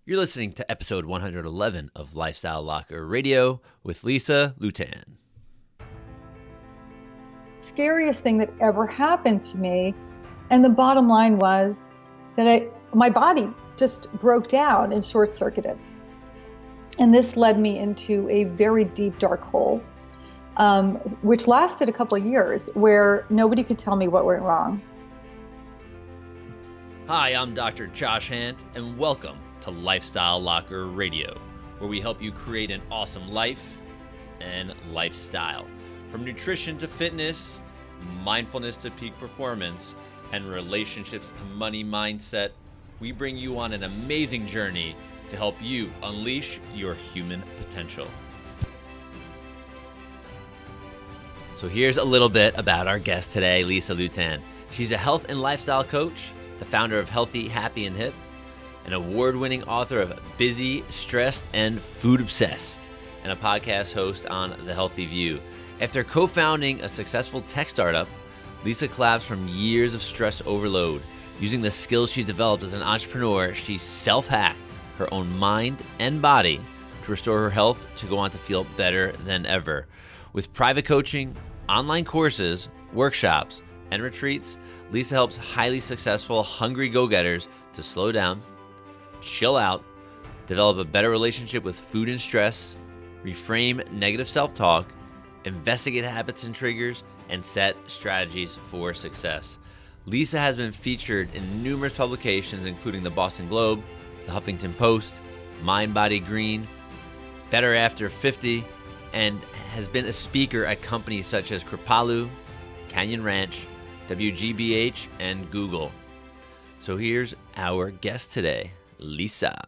You're listening to episode 111 of Lifestyle Locker Radio with Lewtan. Scariest thing that ever happened to me, and the bottom line was that my body just broke down and short-circuited. And this led me into a very deep, dark hole, which lasted a couple of years, where nobody could tell me what went wrong. Hi, I'm Dr. Josh Hant, and welcome to Lifestyle Locker Radio, where we help you create an awesome life and lifestyle. From nutrition to fitness, mindfulness to peak performance, and relationships to money mindset, we bring you on an amazing journey to help you unleash your human potential. So here's a little bit about our guest today, Lewtan. She's a health and lifestyle coach, the founder of Healthy, Happy, and Hip, an award-winning author of Busy, Stressed, and Food Obsessed, and a podcast host on The Healthy View. After co-founding a successful tech startup, Lisa collapsed from years of stress overload. Using the skills she developed as an entrepreneur, she self-hacked her own mind and body to restore her health to go on to feel better than ever. With private coaching, online courses, workshops, and retreats, Lisa helps highly successful, hungry go-getters to slow down, chill out, develop a better relationship with food and stress, reframe negative self-talk, investigate habits and triggers, and set strategies for success. Lisa has been featured in numerous publications, including the Boston Globe, the Huffington Post, MindbodyGreen, Better After 50, and has been a speaker at companies such as Kripalu, Canyon Ranch, WGBH, and Google. So here's our guest today, Lisa.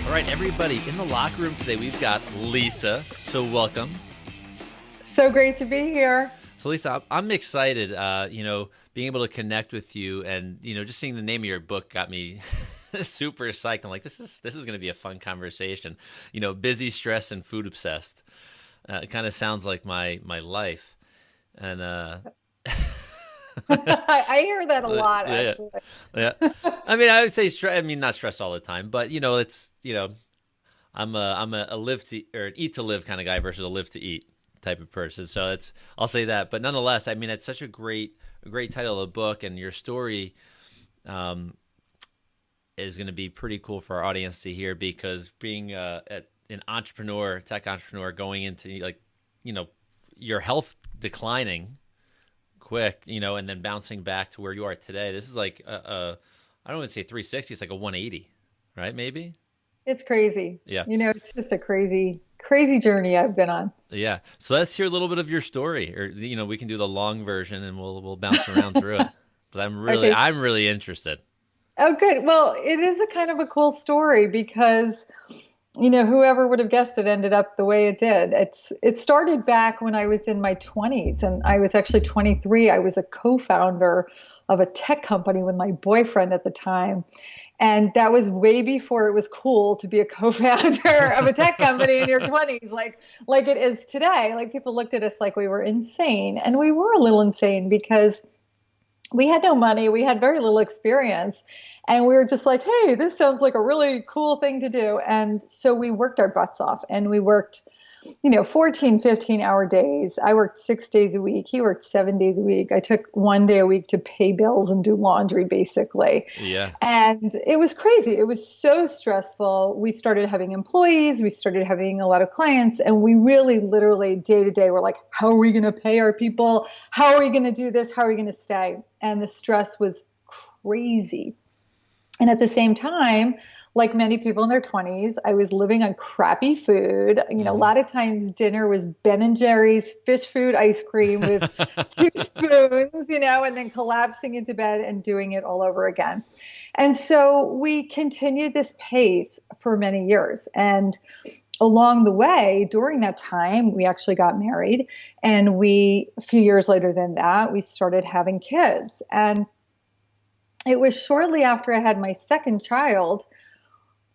All right, everybody, in the locker room today, we've got Lisa. So welcome. So great to be here. So Lisa, I'm excited, being able to connect with you, and, just seeing the name of your book got me super psyched. I'm like, this is going to be a fun conversation. Busy, stressed, and food obsessed. It kind of sounds like my life. And I hear that a lot, actually. Yeah. I mean, I would say not stressed all the time, but it's I'm a live to or an eat to live kind of guy versus a live to eat type of person. So I'll say that. But nonetheless, I mean, it's such a great title of the book, and your story is going to be pretty cool for our audience to hear, because being an entrepreneur, tech entrepreneur, going into your health declining quick, and then bouncing back to where you are today. This is like I don't want to say 360. It's like a 180, right? Maybe. It's crazy. Yeah. It's just a crazy journey I've been on. Yeah. So let's hear a little bit of your story, or we can do the long version and we'll bounce around through it. But I'm really interested. Oh, good. Well, it is a kind of a cool story, because whoever would have guessed it ended up the way it did. It started back when I was in my 20s, and I was actually 23. I was a co-founder of a tech company with my boyfriend at the time. And that was way before it was cool to be a co-founder of a tech company in your 20s, like it is today. Like, people looked at us like we were insane, and we were a little insane, because we had no money, we had very little experience, and we were just like, hey, this sounds like a really cool thing to do. And so we worked our butts off, and we worked 14, 15-hour days. I worked 6 days a week. He worked 7 days a week. I took 1 day a week to pay bills and do laundry, basically. Yeah. And it was crazy. It was so stressful. We started having employees. We started having a lot of clients. And we really, literally, day to day, were like, how are we going to pay our people? How are we going to do this? How are we going to stay? And the stress was crazy. And at the same time, like many people in their 20s, I was living on crappy food. A lot of times dinner was Ben & Jerry's fish food ice cream with 2 spoons, and then collapsing into bed and doing it all over again. And so we continued this pace for many years. And along the way, during that time, we actually got married. And a few years later than that, we started having kids. And it was shortly after I had my second child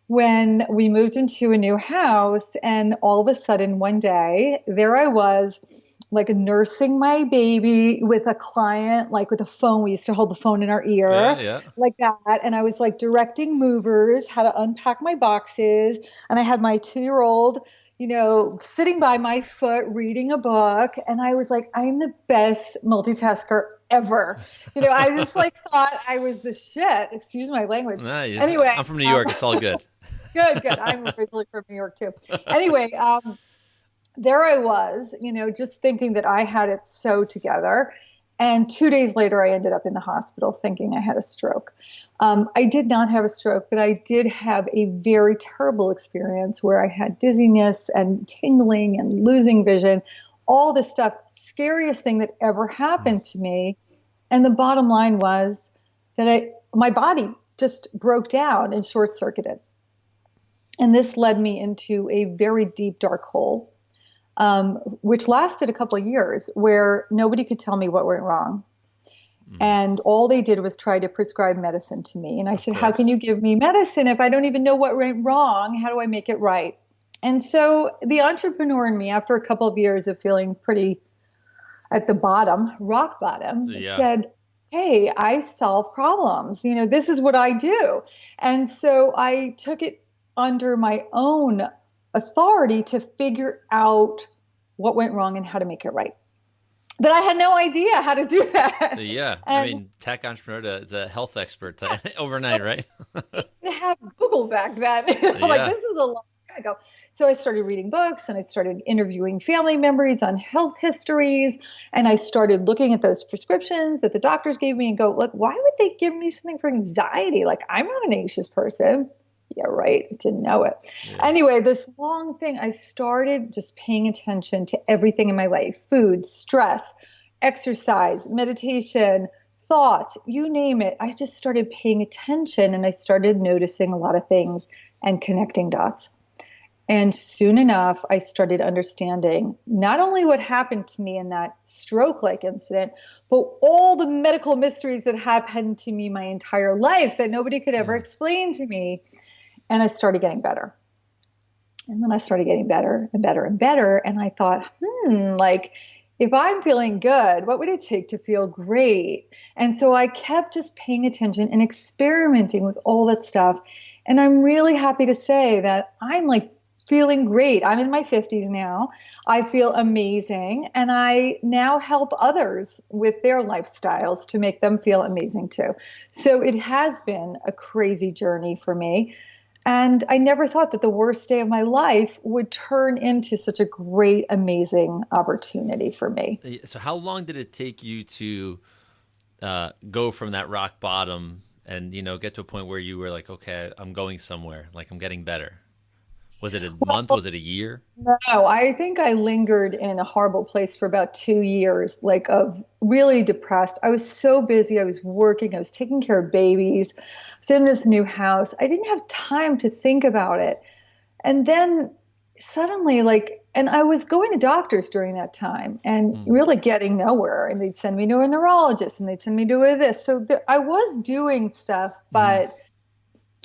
when we moved into a new house, and all of a sudden one day there I was, like nursing my baby with a client, like with a phone. We used to hold the phone in our Yeah, ear yeah. like that. And I was like directing movers how to unpack my boxes. And I had my 2-year-old, sitting by my foot reading a book. And I was like, I'm the best multitasker ever. I just like thought I was the shit. Excuse my language. Nice. Anyway, I'm from New York. It's all good. good. I'm originally from New York too. Anyway, there I was, just thinking that I had it so together. And 2 days later, I ended up in the hospital thinking I had a stroke. I did not have a stroke, but I did have a very terrible experience where I had dizziness and tingling and losing vision, all this stuff, scariest thing that ever happened to me. And the bottom line was that my body just broke down and short circuited. And this led me into a very deep, dark hole, which lasted a couple of years, where nobody could tell me what went wrong. And all they did was try to prescribe medicine to me. And I said, how can you give me medicine if I don't even know what went wrong? How do I make it right? And so the entrepreneur in me, after a couple of years of feeling pretty at the bottom, rock bottom, said, hey, I solve problems. This is what I do. And so I took it under my own authority to figure out what went wrong and how to make it right. But I had no idea how to do that. Yeah. I mean, tech entrepreneur is a health expert overnight, right? I had Google back then. Like, this is a long time ago. So I started reading books, and I started interviewing family members on health histories. And I started looking at those prescriptions that the doctors gave me and go, look, why would they give me something for anxiety? Like, I'm not an anxious person. Yeah, right. Didn't know it. Yeah. Anyway, this long thing, I started just paying attention to everything in my life: food, stress, exercise, meditation, thought, you name it. I just started paying attention, and I started noticing a lot of things and connecting dots. And soon enough, I started understanding not only what happened to me in that stroke-like incident, but all the medical mysteries that happened to me my entire life that nobody could ever explain to me. And I started getting better. And then I started getting better and better and better. And I thought, like, if I'm feeling good, what would it take to feel great? And so I kept just paying attention and experimenting with all that stuff. And I'm really happy to say that I'm like feeling great. I'm in my 50s now. I feel amazing. And I now help others with their lifestyles to make them feel amazing too. So it has been a crazy journey for me. And I never thought that the worst day of my life would turn into such a great, amazing opportunity for me. So how long did it take you to go from that rock bottom and, get to a point where you were like, okay, I'm going somewhere, like I'm getting better? Was it a month? Was it a year? No, I think I lingered in a horrible place for about 2 years, like of really depressed. I was so busy. I was working. I was taking care of babies. I was in this new house. I didn't have time to think about it. And then suddenly, and I was going to doctors during that time and really getting nowhere. And they'd send me to a neurologist, and they'd send me to this. So I was doing stuff, but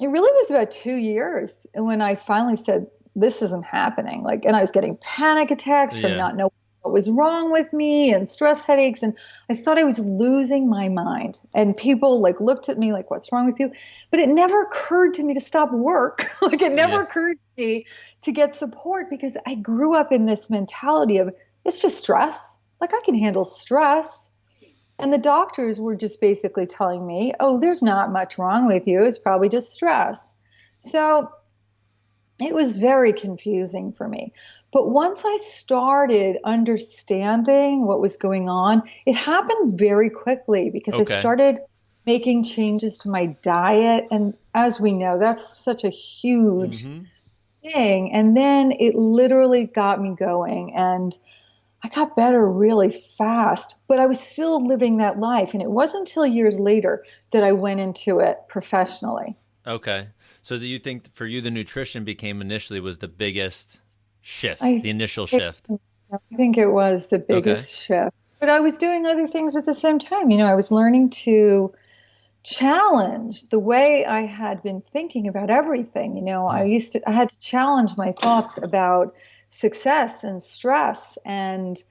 it really was about 2 years when I finally said, this isn't happening. And I was getting panic attacks from not knowing what was wrong with me, and stress headaches. And I thought I was losing my mind. And people looked at me like, what's wrong with you? But it never occurred to me to stop work. It never occurred to me to get support, because I grew up in this mentality of, it's just stress. I can handle stress. And the doctors were just basically telling me, oh, there's not much wrong with you. It's probably just stress. So it was very confusing for me. But once I started understanding what was going on, it happened very quickly, because I started making changes to my diet. And as we know, that's such a huge thing. And then it literally got me going. And I got better really fast, but I was still living that life. And it wasn't until years later that I went into it professionally. Okay. So do you think for you, the nutrition was the biggest shift, the initial shift? I think it was the biggest shift. But I was doing other things at the same time. I was learning to challenge the way I had been thinking about everything. I had to challenge my thoughts about success and stress and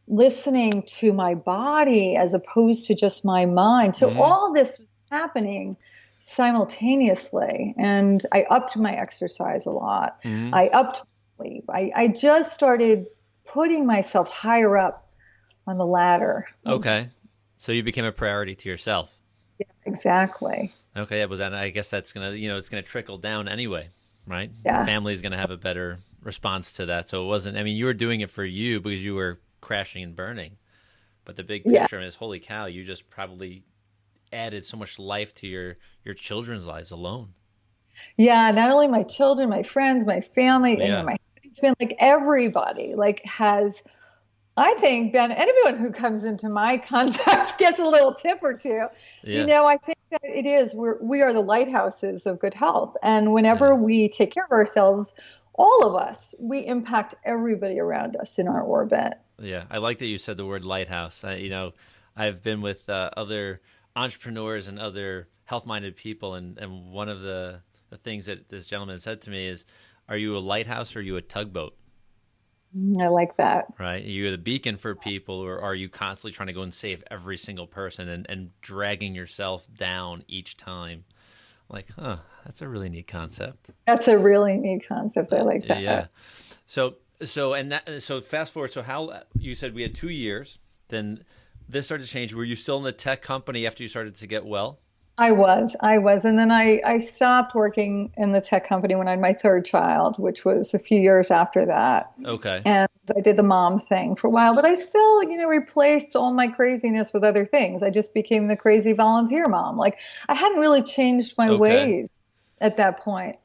listening to my body as opposed to just my mind. So all this was happening simultaneously. And I upped my exercise a lot. I upped my sleep. I just started putting myself higher up on the ladder. Okay. So you became a priority to yourself. Yeah, exactly. Okay. Yeah, I guess that's going to, it's going to trickle down anyway, right? Yeah. Family's going to have a better response to that. So it wasn't, you were doing it for you because you were crashing and burning. But the big picture is, holy cow, you just probably added so much life to your children's lives alone. Yeah, not only my children, my friends, my family, Yeah. and my husband, like everybody, like has, I think, Ben, anyone who comes into my contact gets a little tip or two. Yeah. I think that it is, we are the lighthouses of good health. And whenever we take care of ourselves, all of us, we impact everybody around us in our orbit. Yeah, I like that you said the word lighthouse. I've been with other entrepreneurs and other health-minded people, and one of the things that this gentleman said to me is, are you a lighthouse or are you a tugboat? I like that. Right? Are you the beacon for people, or are you constantly trying to go and save every single person and dragging yourself down each time? Like, that's a really neat concept. That's a really neat concept. I like that. Yeah. So fast forward. So how, you said we had 2 years, then this started to change. Were you still in the tech company after you started to get well? I was. And then I stopped working in the tech company when I had my third child, which was a few years after that. Okay. And I did the mom thing for a while, but I still, replaced all my craziness with other things. I just became the crazy volunteer mom. Like, I hadn't really changed my ways at that point,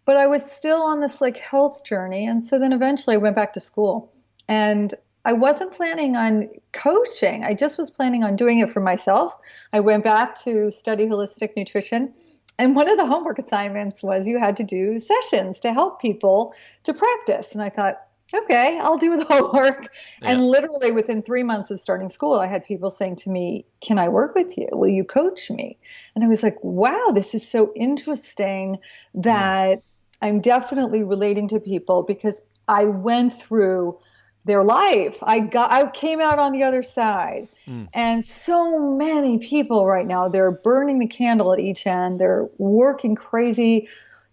but I was still on this like health journey. And so then eventually I went back to school, and I wasn't planning on coaching. I just was planning on doing it for myself. I went back to study holistic nutrition. And one of the homework assignments was you had to do sessions to help people to practice. And I thought, okay, I'll do the homework. Yeah. And literally within 3 months of starting school, I had people saying to me, can I work with you? Will you coach me? And I was like, wow, this is so interesting that I'm definitely relating to people because I went through their life. I came out on the other side. And so many people right now, they're burning the candle at each end. They're working crazy,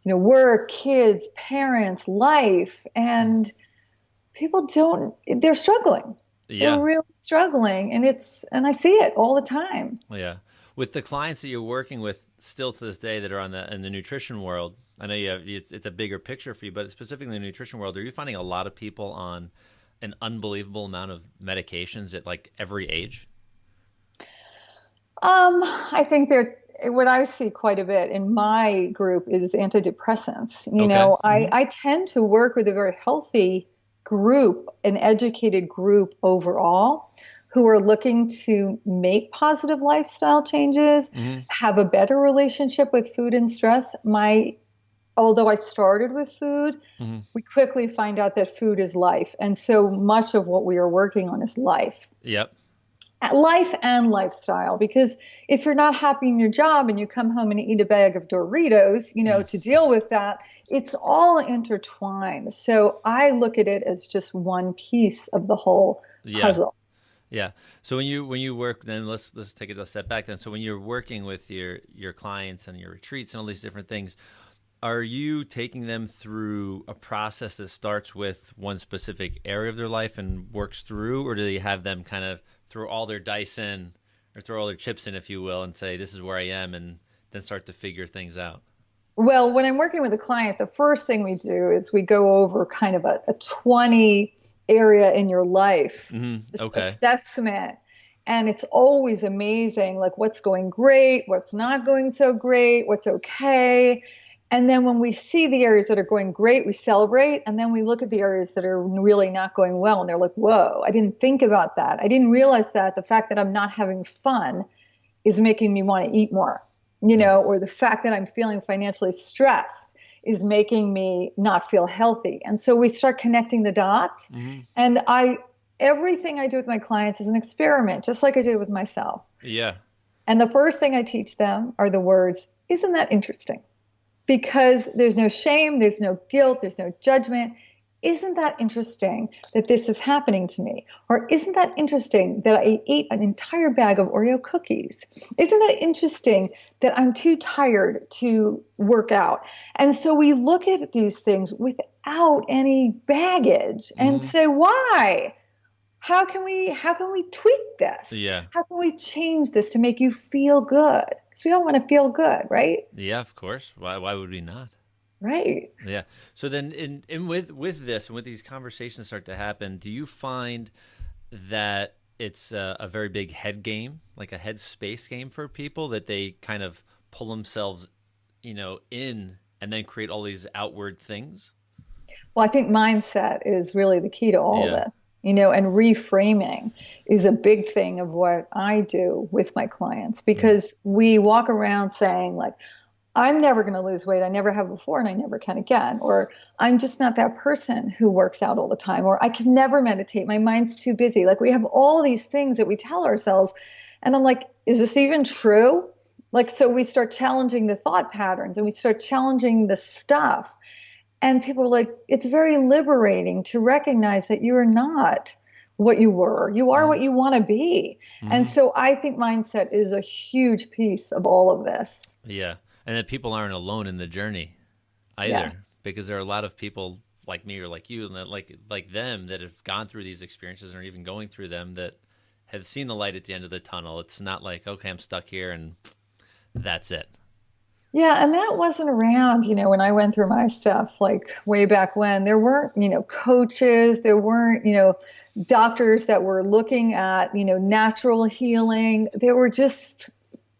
work, kids, parents, life, and people they're struggling. Yeah. They're really struggling. And I see it all the time. Yeah. With the clients that you're working with still to this day that are in the nutrition world, I know it's a bigger picture for you, but specifically in the nutrition world, are you finding a lot of people on an unbelievable amount of medications at like every age? I think what I see quite a bit in my group is antidepressants. I tend to work with a very healthy group, an educated group overall, who are looking to make positive lifestyle changes, have a better relationship with food and stress. Although I started with food, we quickly find out that food is life. And so much of what we are working on is life. Yep. Life and lifestyle. Because if you're not happy in your job and you come home and eat a bag of Doritos, to deal with that, it's all intertwined. So I look at it as just one piece of the whole puzzle. Yeah. So when you work, then let's take it a step back then. So when you're working with your clients and your retreats and all these different things, are you taking them through a process that starts with one specific area of their life and works through, or do you have them kind of throw all their dice in or throw all their chips in, if you will, and say, this is where I am, and then start to figure things out? Well, when I'm working with a client, the first thing we do is we go over kind of a 20 area in your life, just assessment. And it's always amazing, like what's going great, what's not going so great, what's okay. And then when we see the areas that are going great, we celebrate. And then we look at the areas that are really not going well. And they're like, whoa, I didn't think about that. I didn't realize that the fact that I'm not having fun is making me want to eat more, or the fact that I'm feeling financially stressed is making me not feel healthy. And so we start connecting the dots. And everything I do with my clients is an experiment, just like I did with myself. Yeah. And the first thing I teach them are the words, isn't that interesting? Because there's no shame, there's no guilt, there's no judgment. Isn't that interesting that this is happening to me? Or isn't that interesting that I ate an entire bag of Oreo cookies? Isn't that interesting that I'm too tired to work out? And so we look at these things without any baggage and say, why? How can we tweak this? Yeah. How can we change this to make you feel good? Because we all want to feel good, right? Yeah, of course. Why would we not? Right. Yeah. So then in with this and with these conversations start to happen, do you find that it's a very big head game, like a head space game for people, that they kind of pull themselves, in and then create all these outward things? Well, I think mindset is really the key to all of this, and reframing is a big thing of what I do with my clients, because we walk around saying like, I'm never going to lose weight. I never have before and I never can again. Or I'm just not that person who works out all the time. Or I can never meditate. My mind's too busy. Like we have all these things that we tell ourselves. And I'm like, is this even true? Like, so we start challenging the thought patterns and we start challenging the stuff. And people are like, it's very liberating to recognize that you are not what you were. You are what you want to be. And so I think mindset is a huge piece of all of this. Yeah. And that people aren't alone in the journey either, because there are a lot of people like me or like you and that like them that have gone through these experiences or even going through them that have seen the light at the end of the tunnel. It's not like, okay, I'm stuck here and that's it. Yeah, and that wasn't around, when I went through my stuff, like way back when. There weren't, coaches, there weren't, doctors that were looking at, natural healing. There were just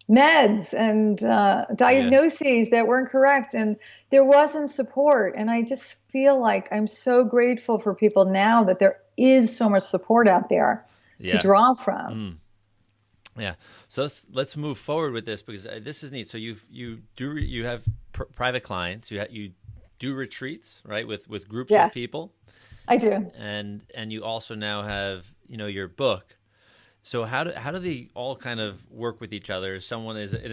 meds and diagnoses that weren't correct, and there wasn't support. And I just feel like I'm so grateful for people now that there is so much support out there to draw from. Yeah. So let's move forward with this, because this is neat. So you have private clients, you do retreats, right, with groups of people. I do. And you also now have your book. So how do they all kind of work with each other? Someone is an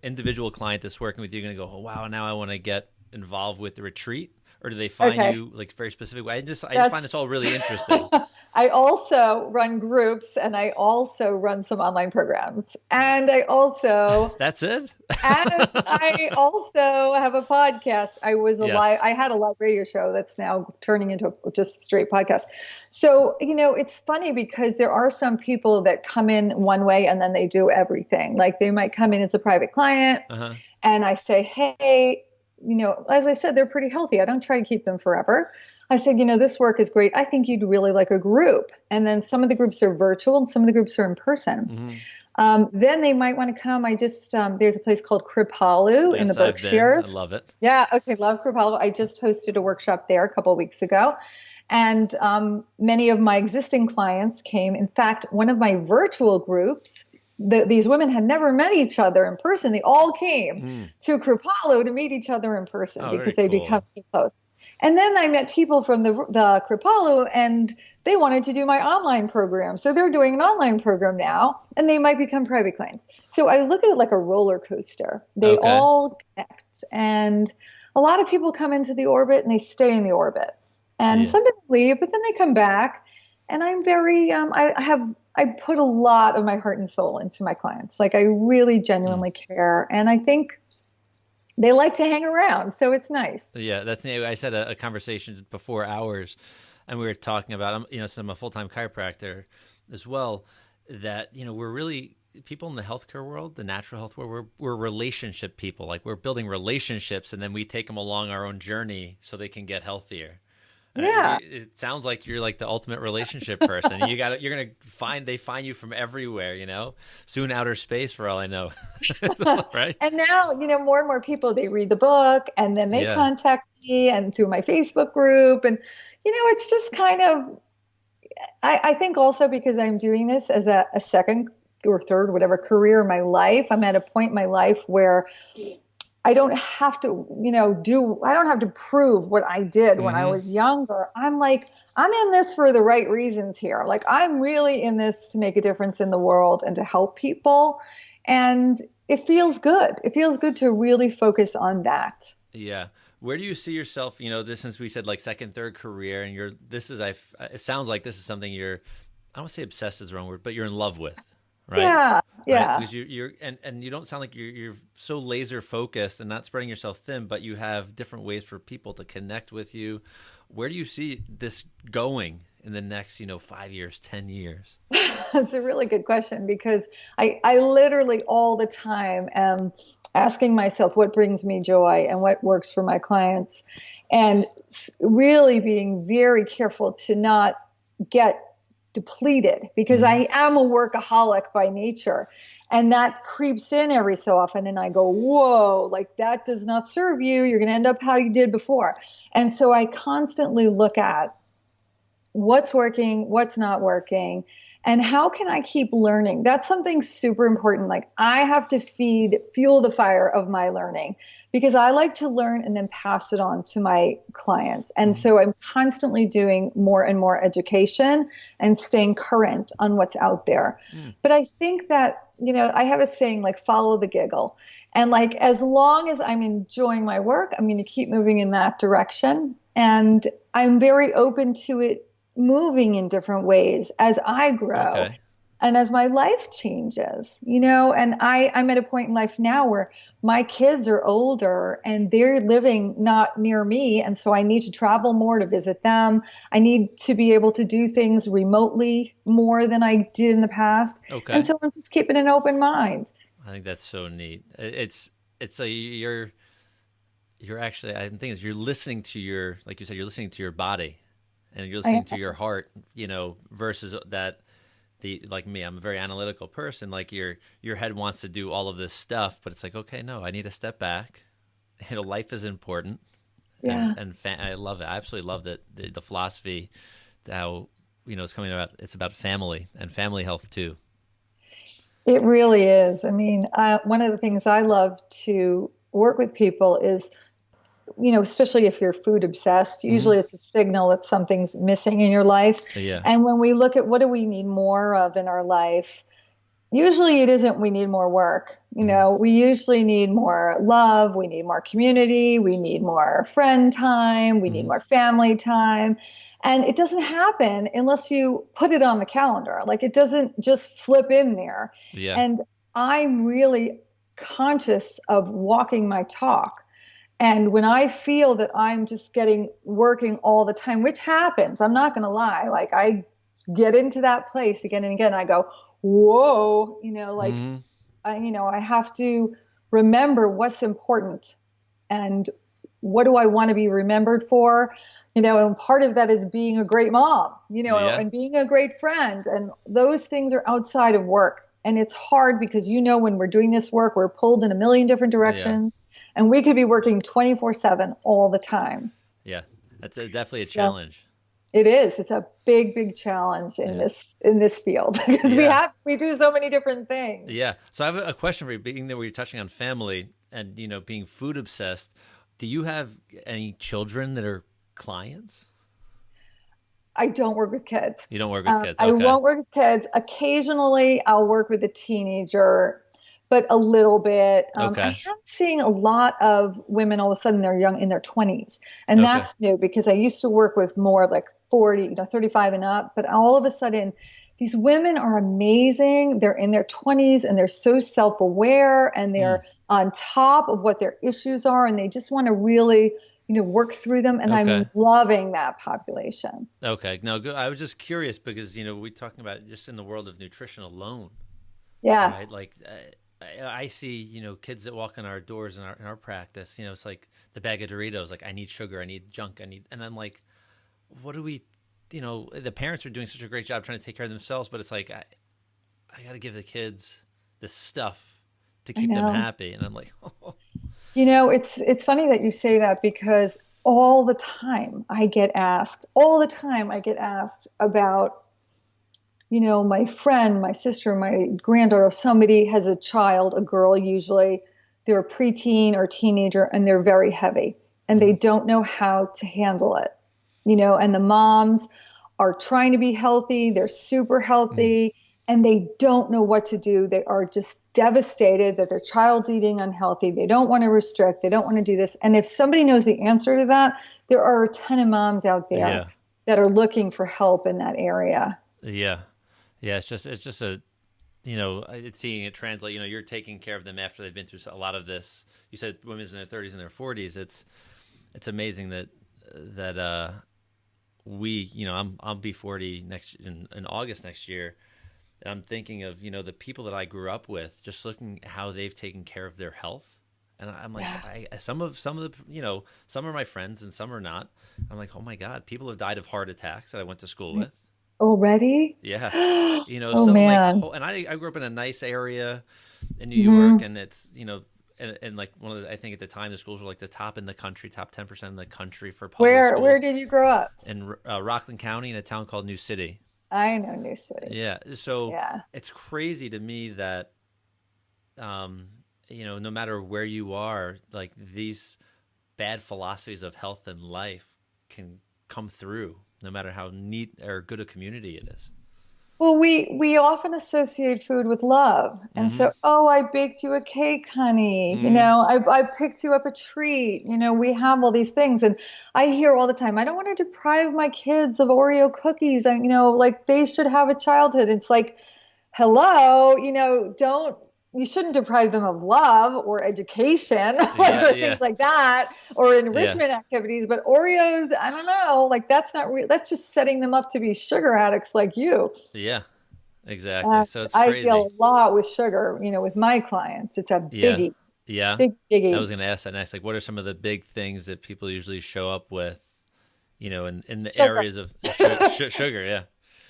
individual client that's working with you going to go, oh, wow, now I want to get involved with the retreat? Or do they find you like very specific? I just find this all really interesting. I also run groups and I also run some online programs. And I also That's it? And I also have a podcast. I had a live radio show that's now turning into just a straight podcast. So, it's funny because there are some people that come in one way and then they do everything. Like they might come in as a private client and I say, hey, as I said, they're pretty healthy. I don't try to keep them forever. I said, this work is great. I think you'd really like a group. And then some of the groups are virtual and some of the groups are in person. Then they might want to come. There's a place called Kripalu in the Berkshires. I love it. Yeah. Okay. Love Kripalu. I just hosted a workshop there a couple of weeks ago. And many of my existing clients came. In fact, one of my virtual groups, these women had never met each other in person. They all came to Kripalu to meet each other in person because they become so close. And then I met people from the Kripalu and they wanted to do my online program. So they're doing an online program now and they might become private clients. So I look at it like a roller coaster. They all connect, and a lot of people come into the orbit and they stay in the orbit. And some people leave, but then they come back. And I'm very, I put a lot of my heart and soul into my clients. Like I really genuinely care. And I think they like to hang around. So it's nice. Yeah, that's neat. I said a conversation before ours and we were talking about, so I'm a full-time chiropractor as well, that, we're really people in the healthcare world, the natural health world, we're relationship people. Like we're building relationships and then we take them along our own journey so they can get healthier. Yeah. It sounds like you're like the ultimate relationship person. They find you from everywhere, soon outer space for all I know. Right. And now, more and more people, they read the book and then they contact me and through my Facebook group. And, it's just kind of, I think also because I'm doing this as a second or third, whatever career in my life, I'm at a point in my life where I don't have to, I don't have to prove what I did when I was younger. I'm like, I'm in this for the right reasons here. Like I'm really in this to make a difference in the world and to help people. And it feels good. It feels good to really focus on that. Yeah. Where do you see yourself, this, since we said like second, third career, and it sounds like this is something you're, I don't want to say obsessed is the wrong word, but you're in love with, right? Yeah. Right. Yeah. Because and you don't sound like you're so laser focused and not spreading yourself thin, but you have different ways for people to connect with you. Where do you see this going in the next, 5 years, 10 years? That's a really good question, because I literally all the time am asking myself what brings me joy and what works for my clients, and really being very careful to not get depleted, because I am a workaholic by nature, and that creeps in every so often, and I go, whoa, like that does not serve you. You're going to end up how you did before. And so I constantly look at what's working, what's not working, and how can I keep learning? That's something super important. Like I have to fuel the fire of my learning, because I like to learn and then pass it on to my clients. And so I'm constantly doing more and more education and staying current on what's out there. But I think that, I have a saying like follow the giggle. And like, as long as I'm enjoying my work, I'm going to keep moving in that direction. And I'm very open to it moving in different ways as I grow and as my life changes, and I'm at a point in life now where my kids are older and they're living not near me. And so I need to travel more to visit them. I need to be able to do things remotely more than I did in the past. And so I'm just keeping an open mind. I think that's so neat. You're actually, I think you're listening to like you said, you're listening to your body. And you're listening to your heart, versus that like me, I'm a very analytical person. Like your head wants to do all of this stuff, but it's like, okay, no, I need to step back. Life is important. Yeah. And I love it. I absolutely love that the philosophy, how, it's about family and family health too. It really is. I mean, one of the things I love to work with people is, especially if you're food obsessed, usually it's a signal that something's missing in your life. Yeah. And when we look at what do we need more of in our life, usually it isn't we need more work. We usually need more love. We need more community. We need more friend time. We need more family time. And it doesn't happen unless you put it on the calendar. Like it doesn't just slip in there. Yeah. And I'm really conscious of walking my talk. And when I feel that I'm just working all the time, which happens, I'm not going to lie. Like I get into that place again and again. I go, whoa, I have to remember what's important and what do I want to be remembered for? And part of that is being a great mom, and being a great friend. And those things are outside of work. And it's hard because, when we're doing this work, we're pulled in a million different directions. And we could be working 24/7 all the time. Yeah, that's definitely a challenge. It is. It's a big, big challenge in this field because we do so many different things. Yeah. So I have a question for you. Being that we're touching on family and being food obsessed, do you have any children that are clients? I don't work with kids. You don't work with kids. I won't work with kids. Occasionally, I'll work with a teenager, but a little bit. I am seeing a lot of women all of a sudden they're young in their 20s. And that's new because I used to work with more like 40, 35 and up. But all of a sudden, these women are amazing. They're in their 20s and they're so self-aware and they're on top of what their issues are. And they just want to really, work through them. And I'm loving that population. Okay. No, good. I was just curious because, we're talking about just in the world of nutrition alone. Yeah. Right? Like, I see, kids that walk in our doors in our practice, it's like the bag of Doritos, like I need sugar, I need junk, and I'm like, what do we, the parents are doing such a great job trying to take care of themselves, but it's like, I got to give the kids this stuff to keep them happy. And I'm like, oh. It's funny that you say that because all the time I get asked about, my friend, my sister, my granddaughter, somebody has a child, a girl usually, they're a preteen or teenager and they're very heavy and they don't know how to handle it, and the moms are trying to be healthy. They're super healthy and they don't know what to do. They are just devastated that their child's eating unhealthy. They don't want to restrict. They don't want to do this. And if somebody knows the answer to that, there are a ton of moms out there that are looking for help in that area. Yeah. Yeah. It's just a, it's seeing it translate, you're taking care of them after they've been through a lot of this. You said women's in their 30s and their 40s. It's amazing that I'll be 40 in August next year. And I'm thinking of, the people that I grew up with, just looking at how they've taken care of their health. And I'm like, some of the, some are my friends and some are not. I'm like, oh my God, people have died of heart attacks that I went to school with. Already? Yeah. Oh, man. Like, and I grew up in a nice area in New York, and it's, and like I think at the time the schools were like the top in the country, top 10% in the country for public schools. Where did you grow up? In Rockland County, in a town called New City. I know New City. Yeah. So it's crazy to me that, no matter where you are, like these bad philosophies of health and life can come through no matter how neat or good a community it is. Well, we often associate food with love. And so, I baked you a cake, honey. I picked you up a treat. We have all these things. And I hear all the time, I don't want to deprive my kids of Oreo cookies. Like they should have a childhood. It's like, hello, you shouldn't deprive them of love or education or things like that, or enrichment activities. But Oreos, I don't know, like that's not real. That's just setting them up to be sugar addicts like you. Yeah, exactly. So it's crazy. I feel a lot with sugar, with my clients. It's a biggie. Yeah. Big biggie. I was going to ask that next. Like, what are some of the big things that people usually show up with, in the areas of sugar? Yeah.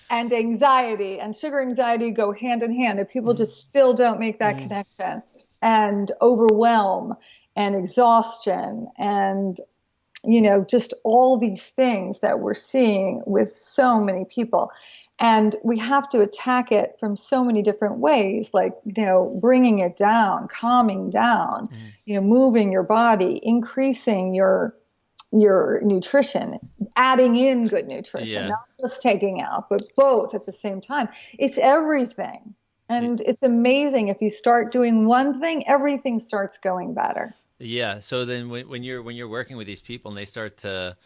And anxiety and sugar anxiety go hand in hand. If people just still don't make that connection, and overwhelm and exhaustion and, just all these things that we're seeing with so many people. And we have to attack it from so many different ways, like, bringing it down, calming down, moving your body, increasing your nutrition, adding in good nutrition, not just taking out, but both at the same time. It's everything. And it's amazing. If you start doing one thing, everything starts going better. Yeah. So then when you're working with these people and they start to,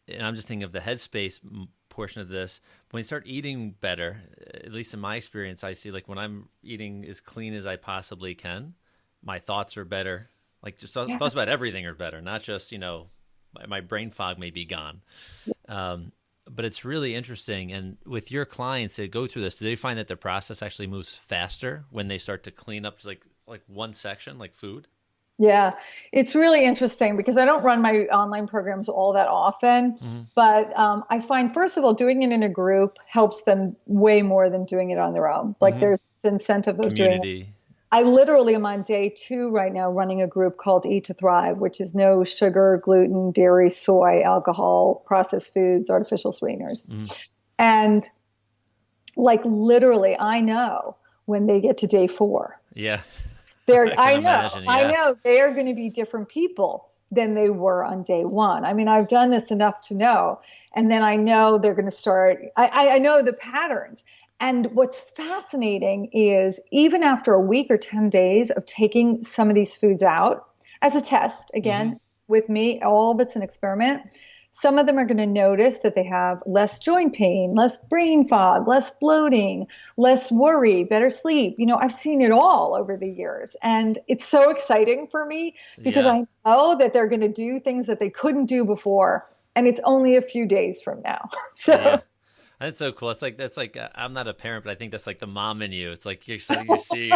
and I'm just thinking of the headspace portion of this, when you start eating better, at least in my experience, I see like when I'm eating as clean as I possibly can, my thoughts are better. Like just thoughts about everything are better, not just, my brain fog may be gone. But it's really interesting. And with your clients that go through this, do they find that the process actually moves faster when they start to clean up like one section, like food? Yeah, it's really interesting because I don't run my online programs all that often, but I find, first of all, doing it in a group helps them way more than doing it on their own. Like there's this incentive of community. Doing it. I literally am on day 2 right now running a group called Eat to Thrive, which is no sugar, gluten, dairy, soy, alcohol, processed foods, artificial sweeteners. And like literally, I know when they get to day 4. Yeah. I know they are going to be different people than they were on day 1. I mean, I've done this enough to know. And then I know they're going to start, I know the patterns. And what's fascinating is even after a week or 10 days of taking some of these foods out as a test, again, with me, all of it's an experiment, some of them are going to notice that they have less joint pain, less brain fog, less bloating, less worry, better sleep. I've seen it all over the years. And it's so exciting for me because I know that they're going to do things that they couldn't do before. And it's only a few days from now. That's so cool. That's like I'm not a parent, but I think that's like the mom in you. It's like you see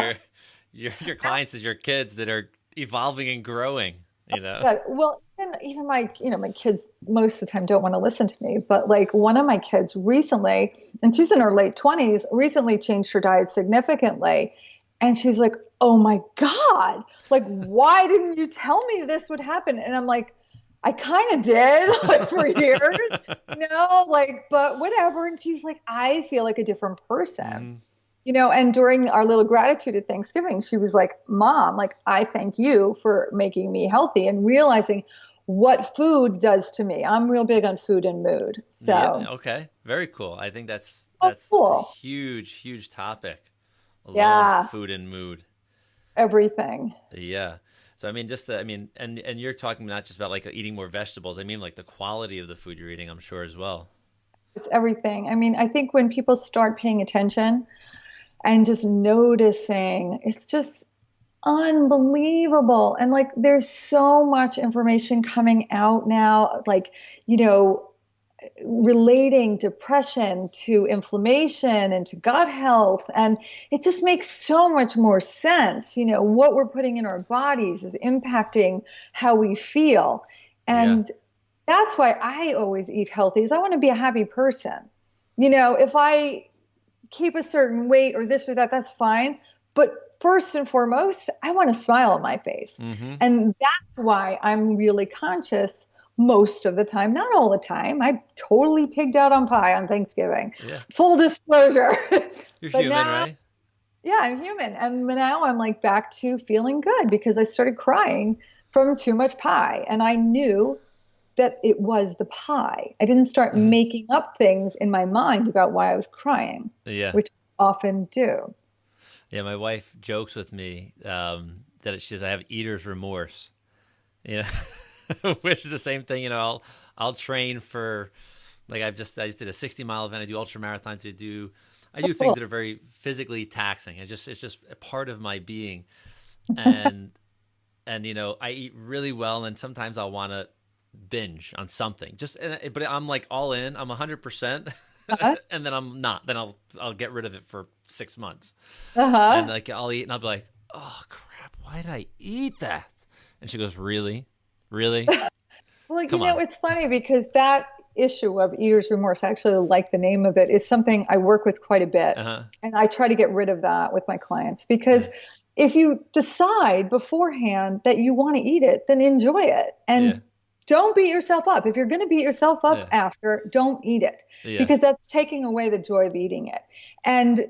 your clients as your kids that are evolving and growing. Well, even my my kids most of the time don't want to listen to me. But like one of my kids recently, and she's in her late 20s, recently changed her diet significantly, and she's like, "Oh my God! Like, why didn't you tell me this would happen?" And I'm like, I kind of did for years, but whatever. And she's like, I feel like a different person, and during our little gratitude at Thanksgiving, she was like, Mom, like, I thank you for making me healthy and realizing what food does to me. I'm real big on food and mood. So, okay. Very cool. I think that's cool. a huge, huge topic. Yeah, food and mood. everything. Yeah. So I mean, and you're talking not just about like eating more vegetables. I mean, like the quality of the food you're eating, I'm sure as well. It's everything. I mean, I think when people start paying attention and just noticing, it's just unbelievable. And like, there's so much information coming out now, like, you know, relating depression to inflammation and to gut health. And it just makes so much more sense. You know, what we're putting in our bodies is impacting how we feel. Yeah. And that's why I always eat healthy, is I want to be a happy person. You know, if I keep a certain weight or this or that, that's fine. But first and foremost, I want a smile on my face. Mm-hmm. And that's why I'm really conscious most of the time, not all the time. I totally pigged out on pie on Thanksgiving. Yeah. Full disclosure. You're But human, now, right? yeah, I'm human. And now I'm like back to feeling good because I started crying from too much pie. And I knew that it was the pie. I didn't start Mm-hmm. making up things in my mind about why I was crying, Yeah. which I often do. Yeah. My wife jokes with me that she says I have eater's remorse. You know, which is the same thing. You know, I'll train for like I just did a 60-mile event. I do ultra marathons. I do things that are very physically taxing. It's just a part of my being, and you know, I eat really well, and sometimes I'll want to binge on something. But I'm like all in. I'm 100%, Uh-huh. and then I'm not. Then I'll get rid of it for 6 months, and Uh-huh. like I'll eat, and I'll be like, oh crap, why did I eat that? And she goes, really, really? Well, you Come know, on. it's funny because that issue of eater's remorse, I actually like the name of it, is something I work with quite a bit. Uh-huh. And I try to get rid of that with my clients because if you decide beforehand that you want to eat it, then enjoy it. Yeah. And don't beat yourself up. If you're going to beat yourself up Yeah. after, don't eat it Yeah. because that's taking away the joy of eating it. And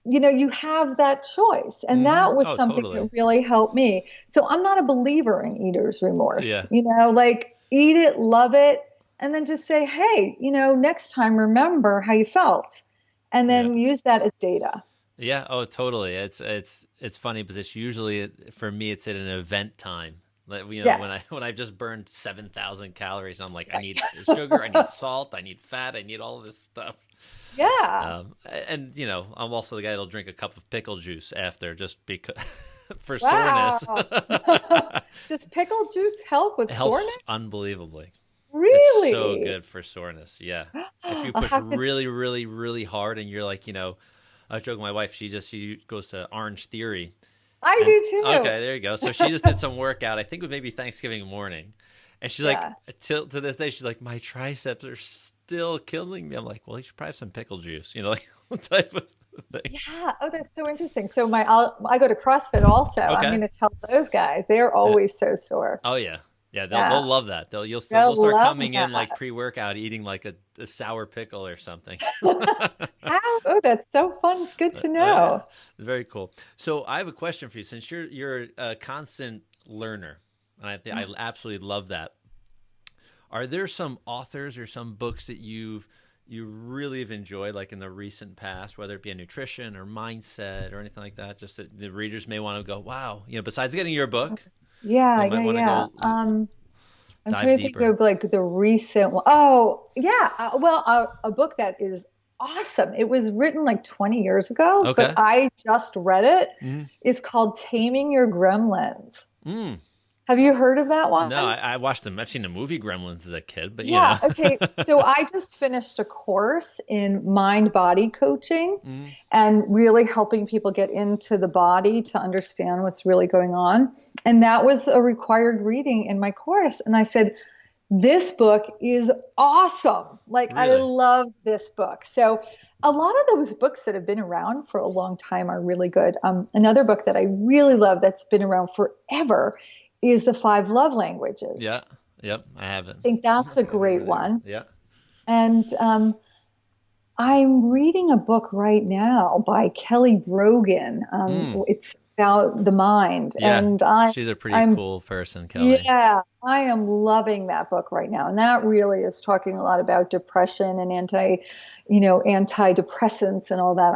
you know, you have that choice. And Mm-hmm. that was Oh, something totally. that really helped me. So I'm not a believer in eater's remorse. Yeah. You know, like eat it, love it, and then just say, hey, you know, next time remember how you felt. And Yeah. then use that as data. Yeah. Oh, totally. It's funny because it's usually for me it's at an event time. Like, you know, Yeah. when I've just burned 7,000 calories, I'm like, I need sugar, I need salt, I need fat, I need all of this stuff. Yeah. And you know, I'm also the guy that'll drink a cup of pickle juice after just because for Wow. soreness. Does pickle juice help with It soreness? helps unbelievably. It's so Really? good for soreness. Yeah. If you I'll push have to, really, really, really hard and you're like, you know, I was joking with my wife, she goes to Orange Theory. I And do too. okay, there you go. So she just did some workout. I think it was maybe Thanksgiving morning. And she's like, Yeah. till to this day, she's like, my triceps are still killing me. I'm like, well, you should probably have some pickle juice, you know, like type of thing. Yeah. Oh, that's so interesting. So I go to CrossFit also. I'm Okay. going to tell those guys. They're Yeah. always so sore. Oh yeah. Yeah, Yeah. they'll love that. They'll They'll start love coming in like that. pre-workout eating like a sour pickle or something. How? Oh, that's so fun. Good to Oh yeah, know. very cool. So I have a question for you. Since you're a constant learner, and I absolutely love that. Are there some authors or some books that you really have enjoyed, like in the recent past, whether it be a nutrition or mindset or anything like that? Just that the readers may want to go, wow, you know, besides getting your book, Yeah, they might yeah, want to yeah. go I'm dive trying to think deeper. of like the recent one. Oh, yeah. Well, a book that is awesome. It was written like 20 years ago, but Okay. I just read it. Mm. It's called Taming Your Gremlins. Mm. Have you heard of that one? No, I watched them. I've seen the movie Gremlins as a kid, but you Yeah. know. Okay. So I just finished a course in mind body coaching Mm. and really helping people get into the body to understand what's really going on. And that was a required reading in my course. And I said, this book is awesome. Like, I Really? loved this book. So, a lot of those books that have been around for a long time are really good. Another book that I really love that's been around forever is The Five Love Languages. Yeah. Yep. I haven't. I think that's a Never great heard of it. one. Yeah. And I'm reading a book right now by Kelly Brogan. Mm. It's about the mind, Yeah. and She's a pretty I'm cool person, Kelly. yeah, I am loving that book right now, and that really is talking a lot about depression and antidepressants and all that.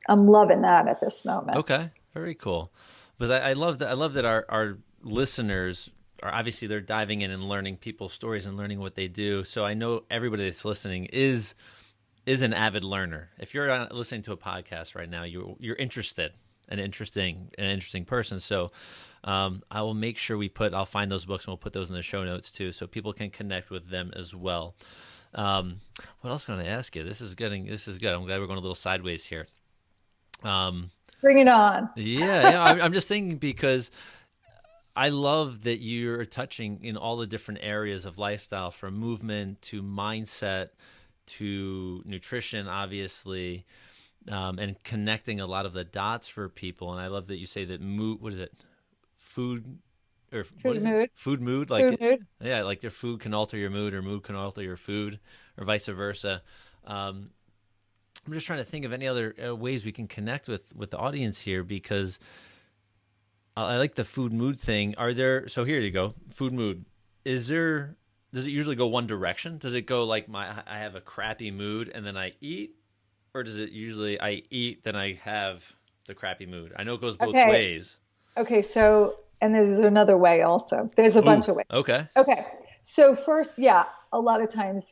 I'm loving that at this moment. Okay, very cool. Because I love that. I love that our listeners are obviously they're diving in and learning people's stories and learning what they do. So I know everybody that's listening is an avid learner. If you're listening to a podcast right now, you're interested, an interesting person. So I will make sure I'll find those books and we'll put those in the show notes too, so people can connect with them as well. What else can I ask you? This is good. I'm glad we're going a little sideways here. Bring it on. Yeah. I'm just thinking because I love that you're touching in all the different areas of lifestyle, from movement to mindset to nutrition, obviously, and connecting a lot of the dots for people. And I love that you say that food mood. Food mood, like food mood. Yeah, like your food can alter your mood, or mood can alter your food, or vice versa. I'm just trying to think of any other ways we can connect with the audience here, because I like the food mood thing. So here you go, food mood. Does it usually go one direction? Does it go like I have a crappy mood and then I eat, or does it usually I eat then I have the crappy mood? I know it goes both ways. Okay, so and there's another way also. There's a bunch of ways. Okay. So first, yeah, a lot of times,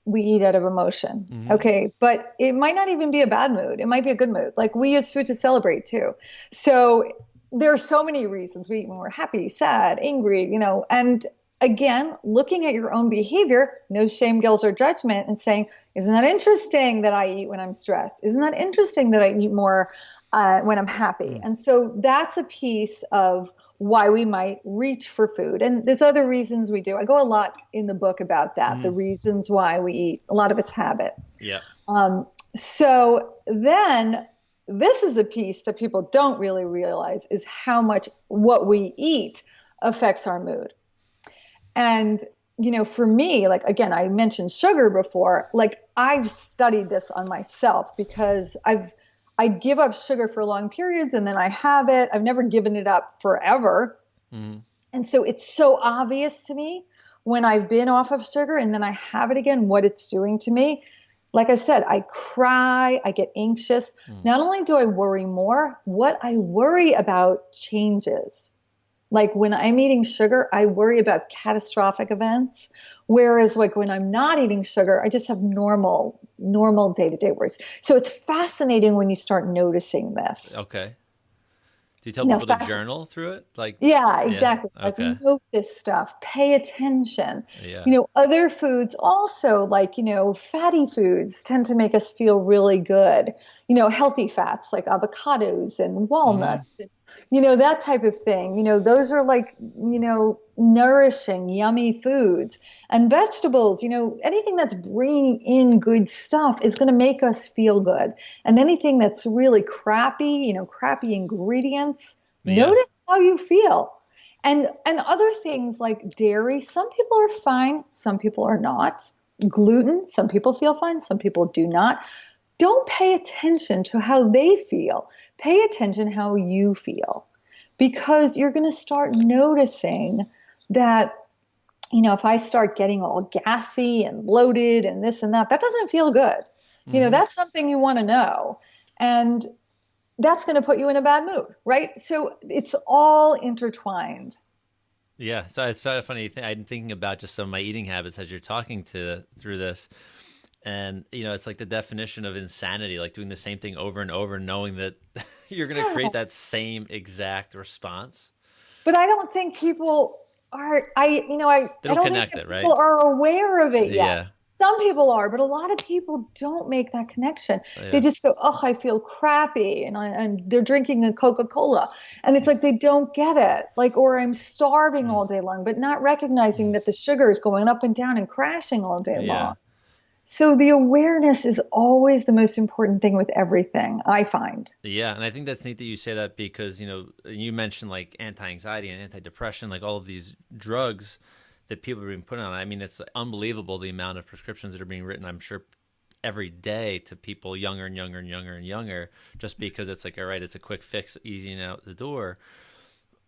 we eat out of emotion. Mm-hmm. Okay. But it might not even be a bad mood. It might be a good mood. Like, we use food to celebrate too. So there are so many reasons we eat when we're happy, sad, angry, and again, looking at your own behavior, no shame, guilt, or judgment, and saying, isn't that interesting that I eat when I'm stressed? Isn't that interesting that I eat more when I'm happy? Mm-hmm. And so that's a piece of why we might reach for food. And there's other reasons we do. I go a lot in the book about that, the reasons why we eat. A lot of it's habit. Yeah. So then this is the piece that people don't really realize, is how much what we eat affects our mood. And, for me, like, again, I mentioned sugar before, like, I've studied this on myself, because I give up sugar for long periods and then I have it. I've never given it up forever. Mm-hmm. And so it's so obvious to me when I've been off of sugar and then I have it again, what it's doing to me. Like I said, I cry, I get anxious. Not only do I worry more, what I worry about changes. Like, when I'm eating sugar, I worry about catastrophic events. Whereas, like, when I'm not eating sugar, I just have normal day-to-day worries. So it's fascinating when you start noticing this. Okay. Do you tell people to journal through it? Yeah, exactly. Yeah. Okay. Like, note this stuff. Pay attention. Yeah. Other foods also, like, fatty foods tend to make us feel really good. Healthy fats like avocados and walnuts, and, that type of thing. Those are like, nourishing, yummy foods. And vegetables, anything that's bringing in good stuff is going to make us feel good. And anything that's really crappy, crappy ingredients, notice how you feel. And other things like dairy, some people are fine, some people are not. Gluten, some people feel fine, some people do not. Don't pay attention to how they feel. Pay attention how you feel, because you're going to start noticing that, if I start getting all gassy and bloated and this and that doesn't feel good. That's something you want to know. And that's going to put you in a bad mood, right? So it's all intertwined. Yeah. So it's kind of funny. I'm thinking about just some of my eating habits as you're talking through this. And, it's like the definition of insanity, like doing the same thing over and over, knowing that you're going to create that same exact response. But I don't think people are, they don't connect it, right? People are aware of it yet. Yeah. Some people are, but a lot of people don't make that connection. Yeah. They just go, oh, I feel crappy. And they're drinking a Coca-Cola. And it's like, they don't get it. Like, or I'm starving all day long, but not recognizing that the sugar is going up and down and crashing all day long. So the awareness is always the most important thing with everything, I find. Yeah, and I think that's neat that you say that, because, you mentioned like anti-anxiety and antidepressant, like all of these drugs that people are being put on. I mean, it's unbelievable the amount of prescriptions that are being written, I'm sure, every day to people younger and younger and younger and younger, just because it's like, all right, it's a quick fix, easy and out the door.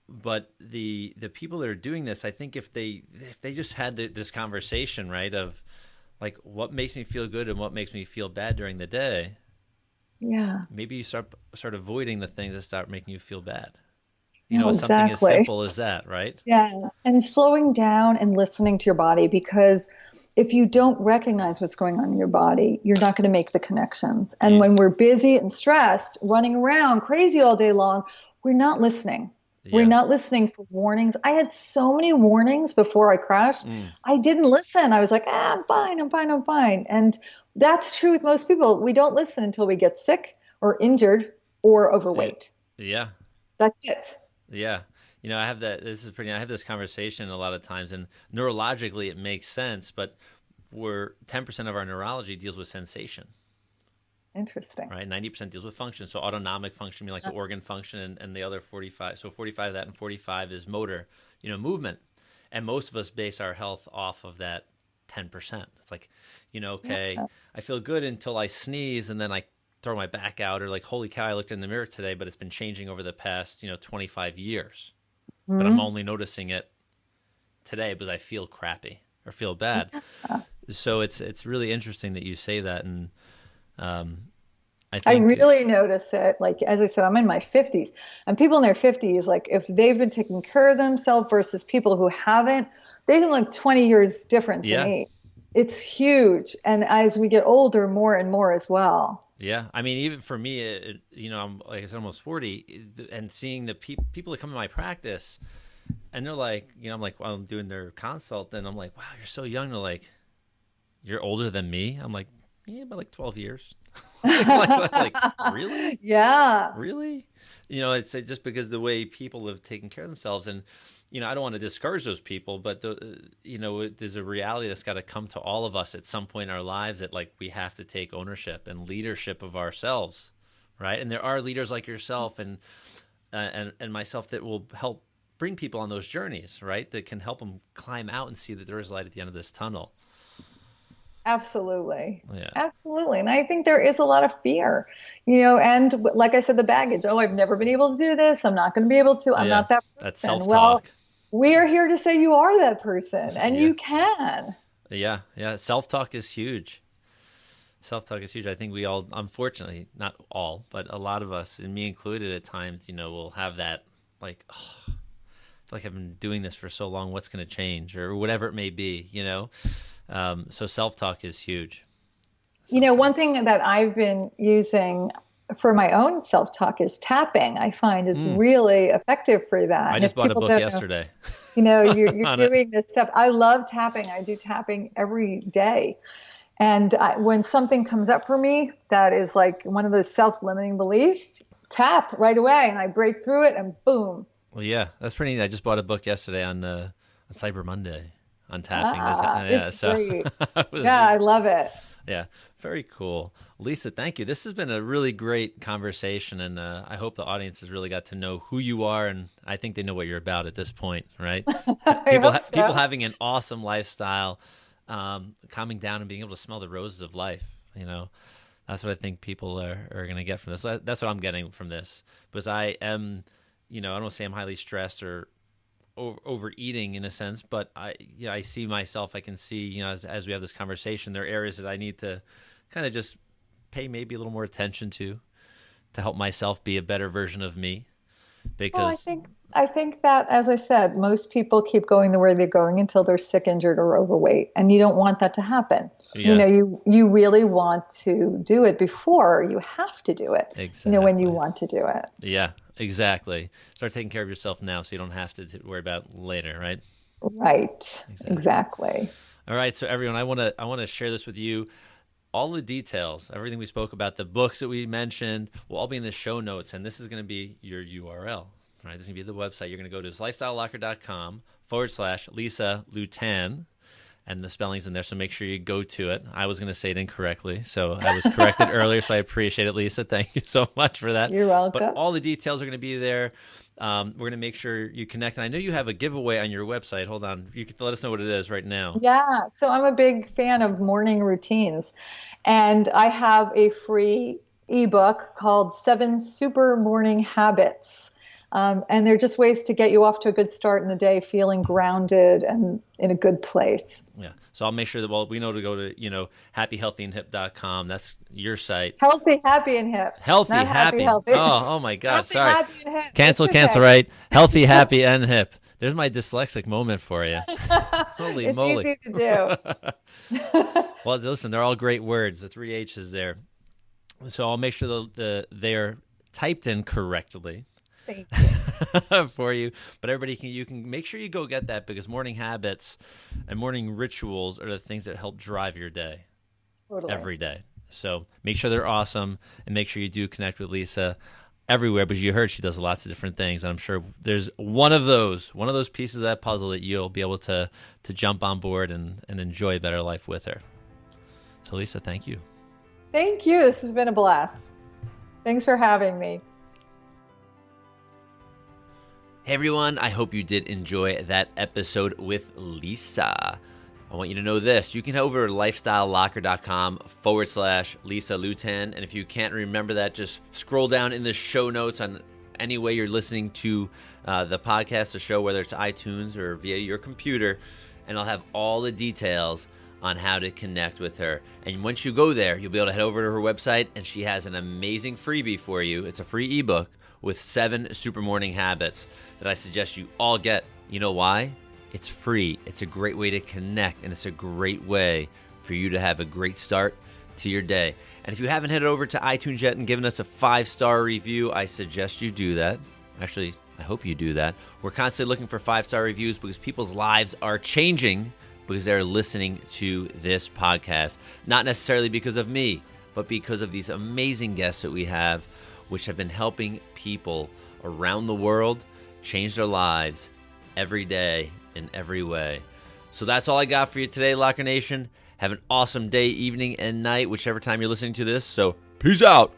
But the people that are doing this, I think if they just had this conversation, right, of like, what makes me feel good and what makes me feel bad during the day, Yeah. maybe you start avoiding the things that start making you feel bad. No, Something as exactly. simple as that, right? Yeah. And slowing down and listening to your body, because if you don't recognize what's going on in your body, you're not going to make the connections. And You, when we're busy and stressed, running around crazy all day long, we're not listening. We're yeah. not listening for warnings. I had so many warnings before I crashed. Mm, I didn't listen. I was like, I'm fine, I'm fine, I'm fine. And that's true with most people. We don't listen until we get sick or injured or yeah. overweight. Yeah. That's it. Yeah. I have I have this conversation a lot of times, and neurologically it makes sense, but 10% of our neurology deals with sensation, Interesting. right? 90% deals with function. So autonomic function, meaning like the organ function, and the other 45. So 45 of that, and 45 is motor, movement. And most of us base our health off of that 10%. It's like, okay, Yeah. I feel good until I sneeze, and then I throw my back out, or like, holy cow, I looked in the mirror today, but it's been changing over the past, 25 years. But I'm Mhm. only noticing it today because I feel crappy or feel bad. Yeah. So it's really interesting that you say that, and I I think really notice it. Like, as I said, I'm in my 50s, and people in their 50s, like, if they've been taking care of themselves versus people who haven't, they can look 20 years difference in yeah, age. It's huge. And as we get older, more and more as well. yeah. I mean, even for me, I'm like I said, almost 40, and seeing the people that come to my practice, and they're like, I'm like, while I'm doing their consult, and I'm like, wow, you're so young. They're like, you're older than me. I'm like, yeah, by like 12 years. like, really? Yeah. Really? It's just because the way people have taken care of themselves, and I don't want to discourage those people, but there's a reality that's got to come to all of us at some point in our lives, that like we have to take ownership and leadership of ourselves, right? And there are leaders like yourself and myself that will help bring people on those journeys, right? That can help them climb out and see that there is light at the end of this tunnel. Absolutely. Yeah. Absolutely. And I think there is a lot of fear, and like I said, the baggage. Oh, I've never been able to do this. I'm not going to be able to. I'm Yeah. not that That's person. Well, self-talk. we're here to say you are that person and Yeah. you can. Yeah. Yeah. Self-talk is huge. Self-talk is huge. I think we all, unfortunately, not all, but a lot of us, and me included at times, will have that, like, oh, I feel like I've been doing this for so long. What's going to change, or whatever it may be, So self-talk is huge. One thing that I've been using for my own self-talk is tapping. I find is Mm. really effective for that. I And just if bought a people book don't know, yesterday you're on it. doing this stuff. I love tapping. I do tapping every day. And when something comes up for me that is like one of those self-limiting beliefs, tap right away, and I break through it, and boom. Well, yeah, that's pretty neat. I just bought a book yesterday on Cyber Monday on tapping. Yeah, It's so great. it was, Yeah, I love it. yeah, very cool. Lisa, thank you. This has been a really great conversation, and I hope the audience has really got to know who you are, and I think they know what you're about at this point, right? I hope People so. having an awesome lifestyle, calming down and being able to smell the roses of life. That's what I think people are going to get from this. That's what I'm getting from this, because I am, I don't want to say I'm highly stressed or overeating in a sense, but I see myself. I can see, as we have this conversation, there are areas that I need to kind of just pay maybe a little more attention to help myself be a better version of me. Well, Because I think that, as I said, most people keep going the way they're going until they're sick, injured, or overweight, and you don't want that to happen. yeah, You really want to do it before you have to do it. When you exactly. want to do it. Yeah, exactly. Start taking care of yourself now, so you don't have to worry about it later, right? Right. Exactly. All right, so everyone, I want to share this with you. All the details, everything we spoke about, the books that we mentioned, will all be in the show notes, and this is going to be your URL. All right, this is going to be the website. You're going to go to lifestylelocker.com/Lisa Lewtan, and the spelling's in there, so make sure you go to it. I was going to say it incorrectly, so I was corrected earlier, so I appreciate it, Lisa. Thank you so much for that. You're welcome. But all the details are going to be there. We're going to make sure you connect. And I know you have a giveaway on your website. Hold on. You can let us know what it is right now. Yeah. So I'm a big fan of morning routines, and I have a free ebook called 7 Super Morning Habits. And they're just ways to get you off to a good start in the day, feeling grounded and in a good place. Yeah. So I'll make sure that, well, we know to go to, happyhealthyandhip.com. That's your site. Healthy, happy, and hip. Healthy, Not happy. healthy. Oh my God. Happy, Sorry. happy, and hip. Cancel, right? Healthy, happy, and hip. There's my dyslexic moment for you. Holy it's moly. Easy to do. Well, listen, they're all great words. The 3 H's there. So I'll make sure they're typed in correctly. Thank you. For you. But everybody you can make sure you go get that, because morning habits and morning rituals are the things that help drive your day. Totally. Every day. So make sure they're awesome, and make sure you do connect with Lisa everywhere, because you heard she does lots of different things, and I'm sure there's one of those pieces of that puzzle that you'll be able to jump on board and enjoy a better life with her. So Lisa, thank you. Thank you. This has been a blast. Thanks for having me. Hey everyone, I hope you did enjoy that episode with Lisa. I want you to know this. You can head over to lifestylelocker.com/Lisa Lewtan. And if you can't remember that, just scroll down in the show notes on any way you're listening to the podcast, the show, whether it's iTunes or via your computer, and I'll have all the details on how to connect with her. And once you go there, you'll be able to head over to her website, and she has an amazing freebie for you. It's a free ebook with 7 super morning habits that I suggest you all get. You know why? It's free. It's a great way to connect, and it's a great way for you to have a great start to your day. And if you haven't headed over to iTunes yet and given us a 5-star review, I suggest you do that. Actually, I hope you do that. We're constantly looking for 5-star reviews because people's lives are changing because they're listening to this podcast. Not necessarily because of me, but because of these amazing guests that we have, which have been helping people around the world change their lives every day in every way. So that's all I got for you today, Locker Nation. Have an awesome day, evening, and night, whichever time you're listening to this. So peace out.